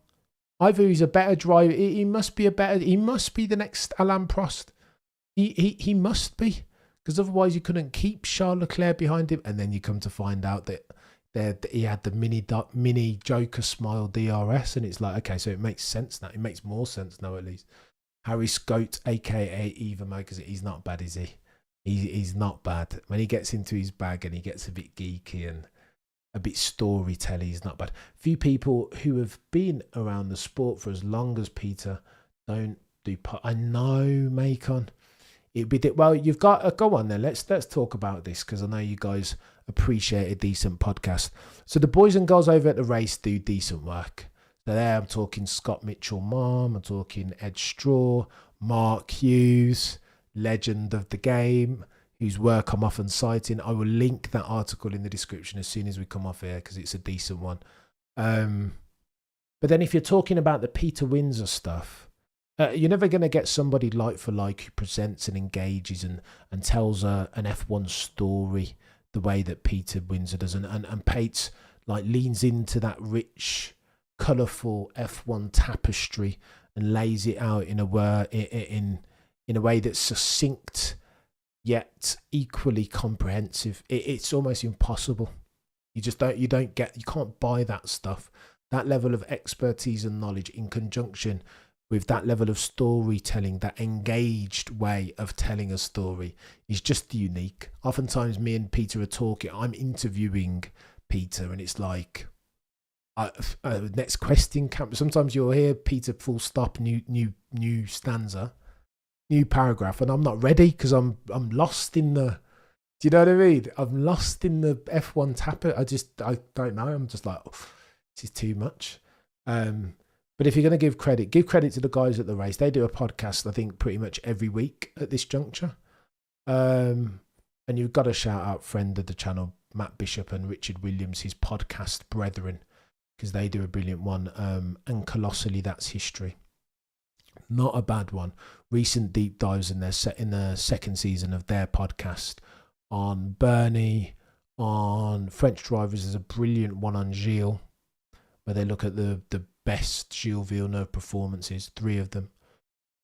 Speaker 1: Either he's a better driver, he must be the next Alain Prost. He must be, because otherwise you couldn't keep Charles Leclerc behind him. And then you come to find out that he had the mini Joker smile DRS, and it's like, okay, so it makes sense now. It makes more sense now, at least. Harris Goat, aka Eva Magazine. He's not bad, is he? He's not bad. When he gets into his bag and he gets a bit geeky and a bit storytelling, he's not bad. Few people who have been around the sport for as long as Peter don't do. I know, Macon. It'd be well. You've got go on then. Let's talk about this because I know you guys appreciate a decent podcast. So the boys and girls over at the race do decent work. So there, I'm talking Scott Mitchell, Mom. I'm talking Ed Straw, Mark Hughes, legend of the game, whose work I'm often citing. I will link that article in the description as soon as we come off here because it's a decent one. But then if you're talking about the Peter Windsor stuff, you're never going to get somebody like for like who presents and engages and tells an F1 story the way that Peter Windsor does. And Pates like leans into that rich, colourful F1 tapestry and lays it out in a way that's succinct yet equally comprehensive. It's almost impossible. You can't buy that stuff. That level of expertise and knowledge in conjunction with that level of storytelling, that engaged way of telling a story is just unique. Oftentimes me and Peter are talking, I'm interviewing Peter and it's like, next question, sometimes you'll hear Peter full stop, new stanza, new paragraph, and I'm not ready because I'm lost in the, do you know what I mean? I'm lost in the F1 tapper. I don't know. I'm just like, oh, this is too much. But if you're going to give credit to the guys at the race. They do a podcast, I think, pretty much every week at this juncture. And you've got to shout out friend of the channel, Matt Bishop and Richard Williams, his podcast brethren, because they do a brilliant one. And colossally, that's history. Not a bad one. Recent deep dives in the second season of their podcast on Bernie, on French drivers. There's a brilliant one on Gilles, where they look at the best Gilles Villeneuve performances, 3 of them.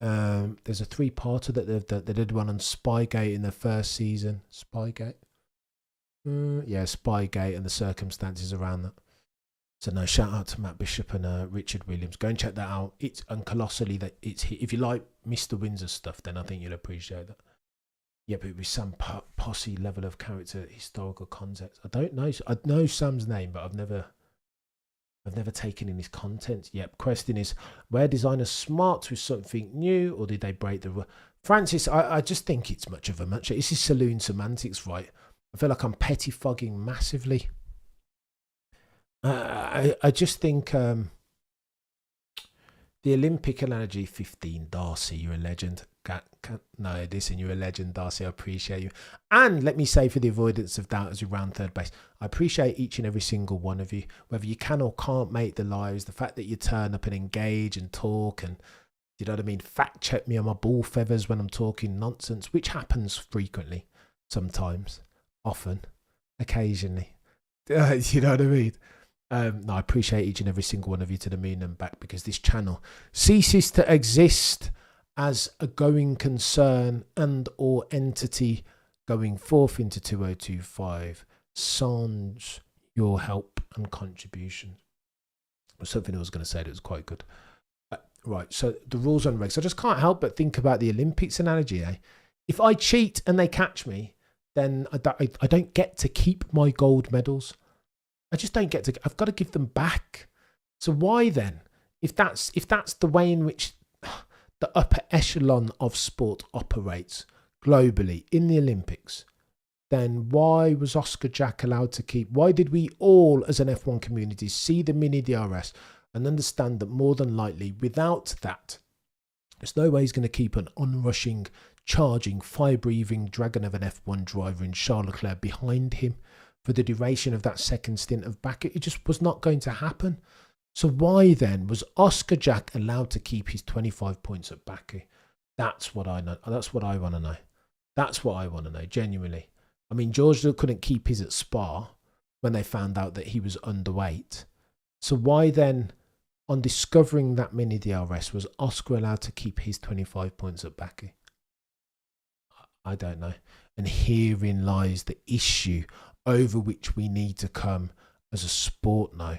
Speaker 1: There's a 3-parter that they did one on Spygate in their first season. Spygate? Spygate and the circumstances around that. So no, shout out to Matt Bishop and Richard Williams. Go and check that out. It's colossally that it's, if you like Mr. Windsor stuff, then I think you'll appreciate that. Yeah, but with some posse level of character, historical context. I know Sam's name, but I've never taken in his content. Yep. Question is, were designers smart with something new, or did they break the rule? Francis, I just think it's much of a much. This is saloon semantics, right? I feel like I'm pettifogging massively. I just think the Olympic analogy 15, Darcy, you're a legend. No, listen, you're a legend, Darcy. I appreciate you. And let me say, for the avoidance of doubt as we round third base, I appreciate each and every single one of you, whether you can or can't make the lives, the fact that you turn up and engage and talk and, you know what I mean, fact check me on my ball feathers when I'm talking nonsense, which happens frequently, sometimes, often, occasionally. You know what I mean? No, I appreciate each and every single one of you to the moon and back, because this channel ceases to exist as a going concern and or entity going forth into 2025 sans your help and contribution. There's something I was going to say that was quite good. Right, so the rules on regs. I just can't help but think about the Olympics analogy. If I cheat and they catch me, then I don't get to keep my gold medals. I just don't get to. I've got to give them back. So why then, if that's the way in which the upper echelon of sport operates globally in the Olympics, then why was Oscar Jack allowed to keep? Why did we all, as an F1 community, see the mini DRS and understand that more than likely, without that, there's no way he's going to keep an onrushing, charging, fire-breathing dragon of an F1 driver in Charles Leclerc behind him for the duration of that second stint of Baku? It just was not going to happen. So why then was Oscar Jack allowed to keep his 25 points at Baku? That's what I know. That's what I want to know. That's what I want to know, genuinely. I mean, George couldn't keep his at Spa when they found out that he was underweight. So why then, on discovering that mini DRS, was Oscar allowed to keep his 25 points at Baku? I don't know. And herein lies the issue over which we need to come as a sport now.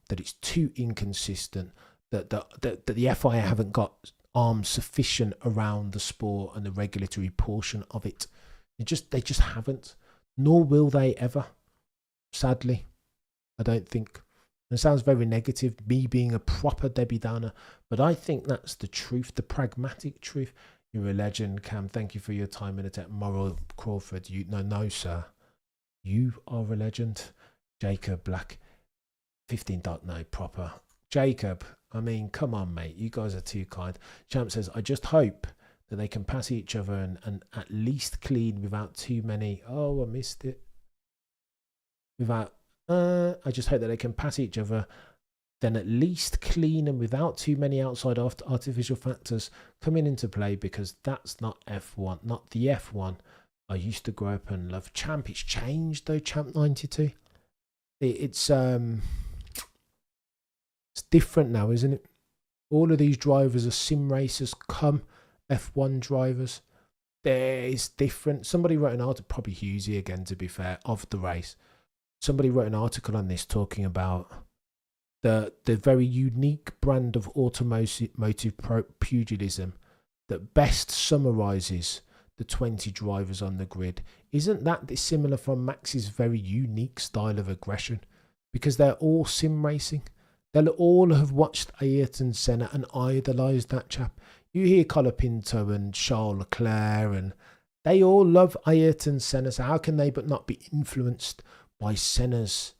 Speaker 1: That it's too inconsistent, that the FIA haven't got arms sufficient around the sport and the regulatory portion of it. They just haven't, nor will they ever. Sadly, I don't think. It sounds very negative, me being a proper Debbie Downer, but I think that's the truth, the pragmatic truth. You're a legend, Cam. Thank you for your time in the tech. Moral Crawford, no, sir. You are a legend. Jacob Black, 15. No, proper. Jacob, I mean, come on, mate. You guys are too kind. Champ says, I just hope that they can pass each other and at least clean without too many. Oh, I missed it. I just hope that they can pass each other, then at least clean and without too many outside artificial factors coming into play, because that's not F1, not the F1 I used to grow up and love. Champ, it's changed though, Champ 92. It's different now, isn't it? All of these drivers are sim racers, come F1 drivers. It's different. Somebody wrote an article, probably Hughesy again, to be fair, of the race. Somebody wrote an article on this talking about the very unique brand of automotive pugilism that best summarises the 20 drivers on the grid. Isn't that dissimilar from Max's very unique style of aggression? Because they're all sim racing. They'll all have watched Ayrton Senna and idolised that chap. You hear Colapinto and Charles Leclerc, and they all love Ayrton Senna. So how can they but not be influenced by Senna's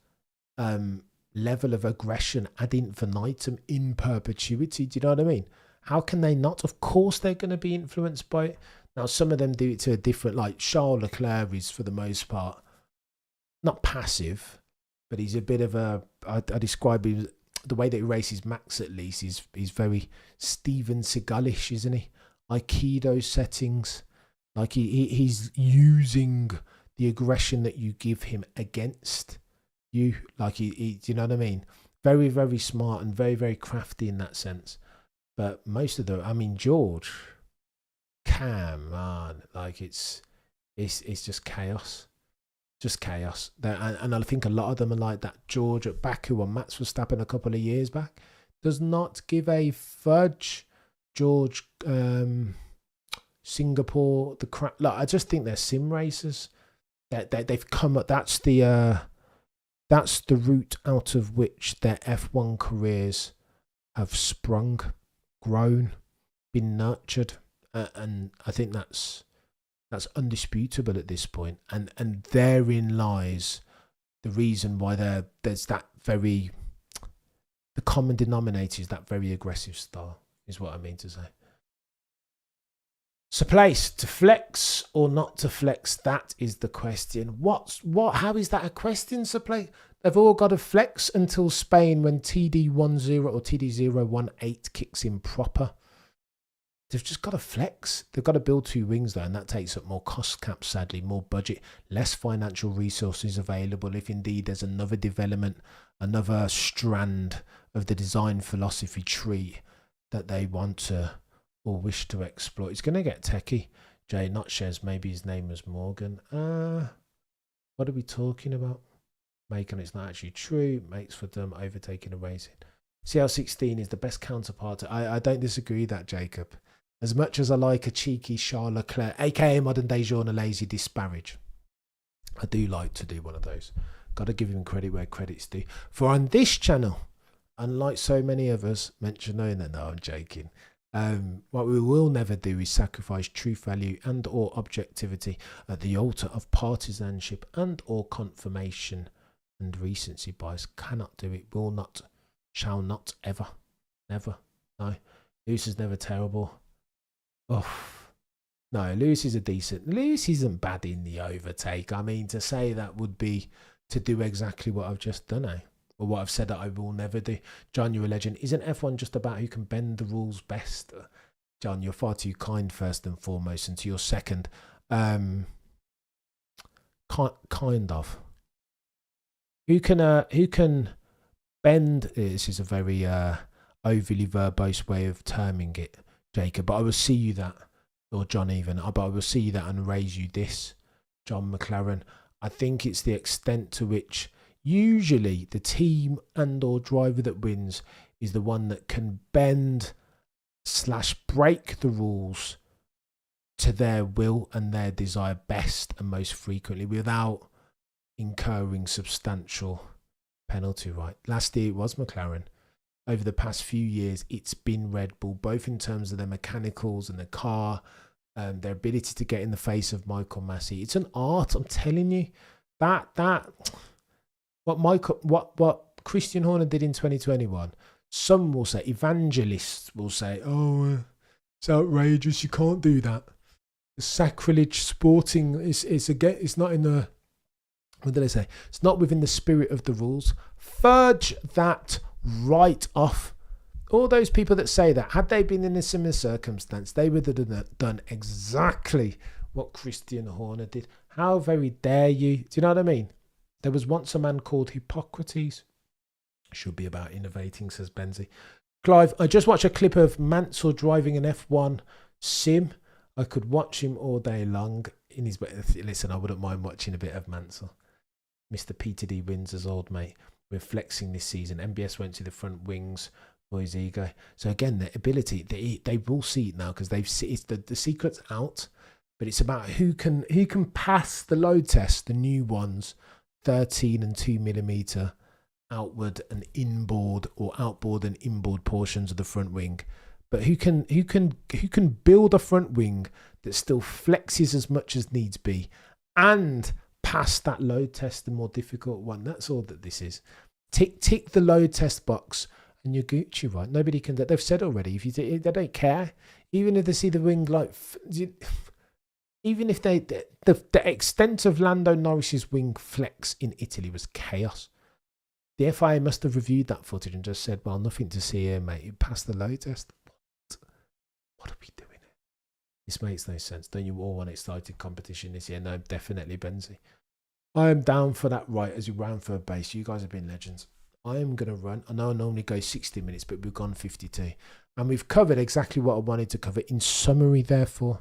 Speaker 1: level of aggression ad infinitum, in perpetuity? Do you know what I mean? How can they not? Of course they're going to be influenced by it. Now, some of them do it to a different, like Charles Leclerc is, for the most part, not passive, but he's a bit of a, I describe him, the way that he races Max at least, he's very Steven Seagalish, isn't he? Aikido settings, like he's using the aggression that you give him against you, like he you know what I mean? Very, very smart and very, very crafty in that sense. But most of them, I mean, George, Cam, man, like it's just chaos, and I think a lot of them are like that. George at Baku and Max Verstappen a couple of years back does not give a fudge. George, Singapore, the crap. Like, I just think they're sim racers. They've come up. That's the route out of which their F1 careers have sprung, grown, been nurtured, and I think that's undisputable at this point. And therein lies the reason why there's that very, the common denominator is that very aggressive style, is what I mean to say. So, place to flex or not to flex? That is the question. How is that a question? So, play. They've all got to flex until Spain, when TD10 or TD018 kicks in proper. They've just got to flex. They've got to build two wings though, and that takes up more cost cap, sadly, more budget, less financial resources available. If indeed there's another development, another strand of the design philosophy tree that they want to or wish to exploit. It's going to get techie. Jay, not Shez, maybe his name was Morgan. What are we talking about? Macon, it's not actually true. Makes for them overtaking a racing. CL16 is the best counterpart. I don't disagree with that, Jacob. As much as I like a cheeky Charles Leclerc, aka modern day Jean Lazy disparage, I do like to do one of those. Got to give him credit where credit's due. For on this channel, unlike so many of us, knowing that, no, I'm joking. What we will never do is sacrifice truth, value and or objectivity at the altar of partisanship and or confirmation and recency bias. Cannot do it, will not, shall not, ever, never. No, Lewis is never terrible. Oh no, Lewis is Lewis isn't bad in the overtake. I mean, to say that would be to do exactly what I've just done, or what I've said that I will never do. John, you're a legend. Isn't F1 just about who can bend the rules best? John, you're far too kind, first and foremost, and to your second, kind of. Who can bend? This is a very overly verbose way of terming it, Jacob. But I will see you that, or John even. But I will see you that and raise you this, John McLaren. I think it's the extent to which usually the team and or driver that wins is the one that can bend / break the rules to their will and their desire best and most frequently without incurring substantial penalty, right? Last year it was McLaren. Over the past few years, it's been Red Bull, both in terms of their mechanicals and the car, their ability to get in the face of Michael Massey. It's an art, I'm telling you. What Christian Horner did in 2021, some will say, evangelists will say, oh, it's outrageous, you can't do that. The sacrilege sporting it's not in the, what did I say? It's not within the spirit of the rules. Fudge that right off. All those people that say that, had they been in a similar circumstance, they would have done exactly what Christian Horner did. How very dare you? Do you know what I mean? There was once a man called Hippocrates. Should be about innovating, says Benzie. Clive, I just watched a clip of Mansell driving an F1 sim. I could watch him all day long. Listen, I wouldn't mind watching a bit of Mansell. Mr. Peter D. Windsor's old mate. We're flexing this season. MBS went to the front wings for his ego. So again, the ability, they will see it now because they've seen the secret's out. But it's about who can pass the load test, the new ones, 13 and 2mm outward and inboard or outboard and inboard portions of the front wing. But who can build a front wing that still flexes as much as needs be and pass that load test, the more difficult one. That's all that this is. Tick the load test box and you're Gucci, right? Nobody can. They've said already. If they don't care, even if they see the wing like, even if the extent of Lando Norris's wing flex in Italy was chaos. The FIA must have reviewed that footage and just said, well, nothing to see here, mate. You passed the load test. What are we doing here? This makes no sense. Don't you all want excited competition this year? No, definitely, Benzie. I am down for that right as you ran for a base. You guys have been legends. I am going to run. I know I normally go 60 minutes, but we've gone 52. And we've covered exactly what I wanted to cover. In summary, therefore,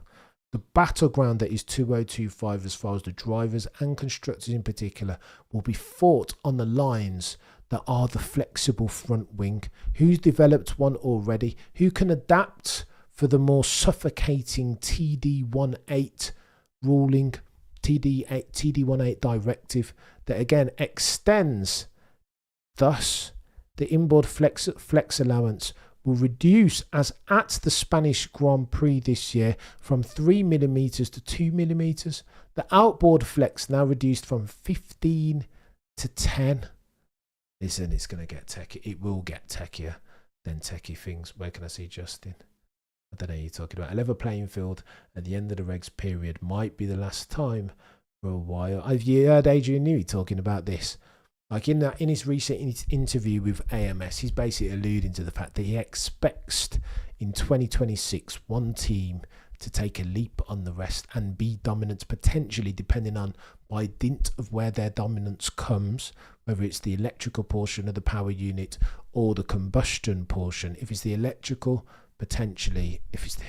Speaker 1: the battleground that is 2025 as far as the drivers and constructors in particular will be fought on the lines that are the flexible front wing. Who's developed one already? Who can adapt for the more suffocating TD18 ruling, TD18 directive that again extends. Thus, the inboard flex allowance will reduce as at the Spanish Grand Prix this year from 3mm to 2mm. The outboard flex now reduced from 15 to 10. Listen, it's going to get techie. It will get techier than techie things. Where can I see Justin? I don't know what you're talking about. A level playing field at the end of the regs period might be the last time for a while. I've heard Adrian Newey talking about this. Like in his recent interview with AMS, he's basically alluding to the fact that he expects in 2026 one team to take a leap on the rest and be dominant, potentially depending on by dint of where their dominance comes, whether it's the electrical portion of the power unit or the combustion portion. If it's the electrical, potentially, if it's the,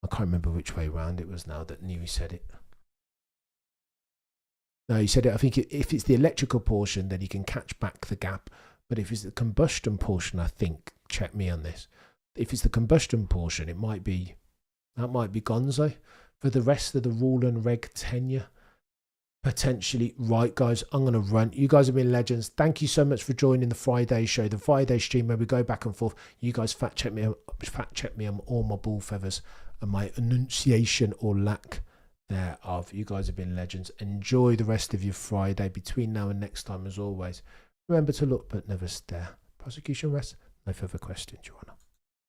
Speaker 1: I can't remember which way around it was now that Newey said it. No, he said it. I think if it's the electrical portion, then he can catch back the gap. But if it's the combustion portion, I think, check me on this. If it's the combustion portion, that might be gonzo for the rest of the rule and reg tenure. Potentially. Right, guys, I'm going to run. You guys have been legends. Thank you so much for joining the Friday show, the Friday stream where we go back and forth. You guys fact check me on all my bull feathers and my enunciation or lack thereof. You guys have been legends. Enjoy the rest of your Friday. Between now and next time, as always, remember to look but never stare. Prosecution rests. No further questions, Your Honour.